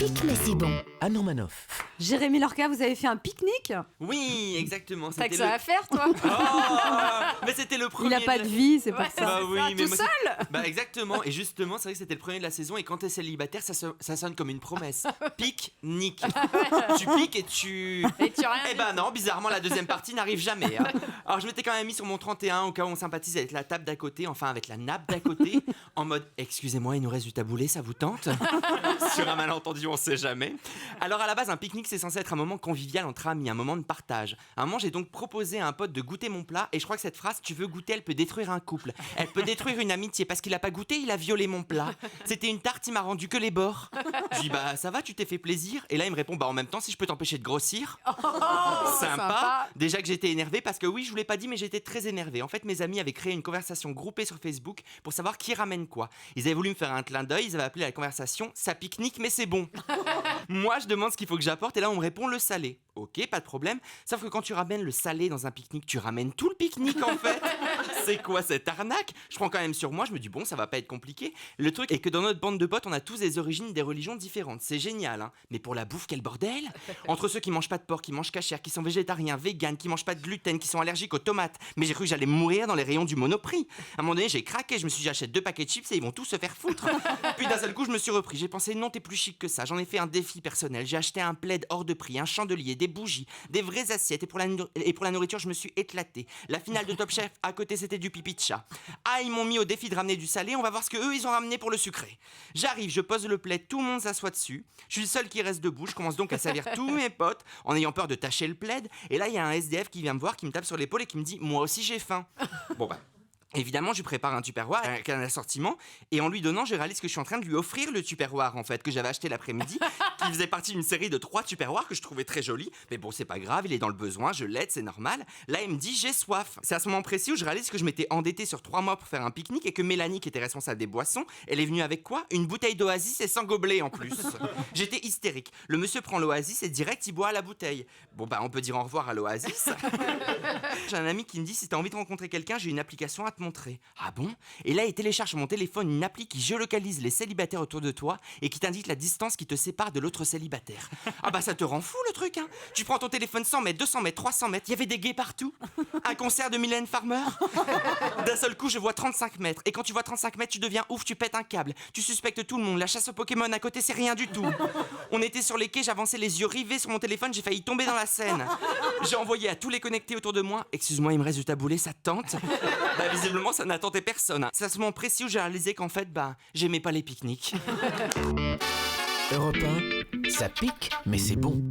pique mais c'est bon. Anne Romanoff. Jérémy Lorca, vous avez fait un pique-nique? Oui, exactement. T'as que ça à faire, toi? Oh, mais c'était le premier. Il a pas de vie, c'est pour ça. Bah oui, mais tout moi, seul. Bah exactement. Et justement, c'est vrai que c'était le premier de la saison. Et quand t'es célibataire, ça sonne comme une promesse. Pique-nique. Tu piques et tu. Et tu as rien Eh ben non, bizarrement, la deuxième partie n'arrive jamais. Hein. Alors je m'étais quand même mis sur mon 31 au cas où on sympathise avec la table d'à côté, enfin avec la nappe d'à côté, en mode excusez-moi, il nous reste du taboulé, ça vous tente? Sur un malentendu, on sait jamais. Alors à la base, un pique-nique c'est censé être un moment convivial entre amis, un moment de partage. À un moment, j'ai donc proposé à un pote de goûter mon plat et je crois que cette phrase, tu veux goûter, elle peut détruire un couple. Elle peut détruire une amitié parce qu'il a pas goûté, il a violé mon plat. C'était une tarte, il m'a rendu que les bords. Je dis bah ça va, tu t'es fait plaisir? Et là il me répond bah en même temps si je peux t'empêcher de grossir. Sympa. Déjà que j'étais énervé parce que oui, je vous l'ai pas dit mais j'étais très énervé. En fait, mes amis avaient créé une conversation groupée sur Facebook pour savoir qui ramène quoi. Ils avaient voulu me faire un clin d'œil, ils avaient appelé la conversation ça pique-nique mais c'est bon. Moi, je demande ce qu'il faut que j'apporte et là on me répond le salé. Ok, pas de problème. Sauf que quand tu ramènes le salé dans un pique-nique, tu ramènes tout le pique-nique en fait. C'est quoi cette arnaque? Je prends quand même sur moi, je me dis bon, ça va pas être compliqué. Le truc est que dans notre bande de potes, on a tous des origines, des religions différentes. C'est génial, hein. Mais pour la bouffe, quel bordel! Entre ceux qui mangent pas de porc, qui mangent cachère, qui sont végétariens, véganes, qui mangent pas de gluten, qui sont allergiques aux tomates. Mais j'ai cru que j'allais mourir dans les rayons du Monoprix. À un moment donné, j'ai craqué, je me suis dit j'achète 2 paquets de chips et ils vont tous se faire foutre. Puis d'un seul coup, je me suis repris. J'ai pensé non, t'es plus chic que ça. J'en ai fait un défi personnel. J'ai acheté un plaid hors de prix, un chandelier, des bougies, des vraies assiettes. Et pour la nourriture, je me suis éclaté. La finale de Top Chef, à côté, c'était du pipi de chat. Ah, ils m'ont mis au défi de ramener du salé. On va voir ce que eux ils ont ramené pour le sucré. J'arrive, je pose le plaid, tout le monde s'assoit dessus. Je suis le seul qui reste debout. Je commence donc à servir tous mes potes en ayant peur de tacher le plaid. Et là, il y a un SDF qui vient me voir, qui me tape sur l'épaule et qui me dit moi aussi j'ai faim. Bon bah. Évidemment, je lui prépare un tupperware avec un assortiment et en lui donnant, je réalise que je suis en train de lui offrir le tupperware en fait que j'avais acheté l'après-midi, qui faisait partie d'une série de 3 tupperwares que je trouvais très jolis. Mais bon, c'est pas grave, il est dans le besoin, je l'aide, c'est normal. Là, il me dit j'ai soif. C'est à ce moment précis où je réalise que je m'étais endetté sur 3 mois pour faire un pique-nique et que Mélanie, qui était responsable des boissons, elle est venue avec quoi? Une bouteille d'Oasis et sans gobelet en plus. J'étais hystérique. Le monsieur prend l'Oasis et direct il boit à la bouteille. Bon bah, on peut dire au revoir à l'Oasis. J'ai un ami qui me dit si t'as envie de rencontrer quelqu'un, j'ai une application à te montrer. Ah bon? Et là, il télécharge sur mon téléphone une appli qui géolocalise les célibataires autour de toi et qui t'indique la distance qui te sépare de l'autre célibataire. Ah bah ça te rend fou le truc, hein? Tu prends ton téléphone 100 mètres, 200 mètres, 300 mètres, il y avait des gays partout. Un concert de Mylène Farmer. D'un seul coup, je vois 35 mètres. Et quand tu vois 35 mètres, tu deviens ouf, tu pètes un câble. Tu suspectes tout le monde. La chasse aux Pokémon à côté, c'est rien du tout. On était sur les quais, j'avançais les yeux rivés sur mon téléphone, j'ai failli tomber dans la Seine. J'ai envoyé à tous les connectés autour de moi. Excuse-moi, il me reste du taboulé, ça te tente? Bah visiblement, ça n'a tenté personne. C'est à ce moment précis où j'ai réalisé qu'en fait, bah, j'aimais pas les pique-niques. Europe 1, ça pique mais c'est bon.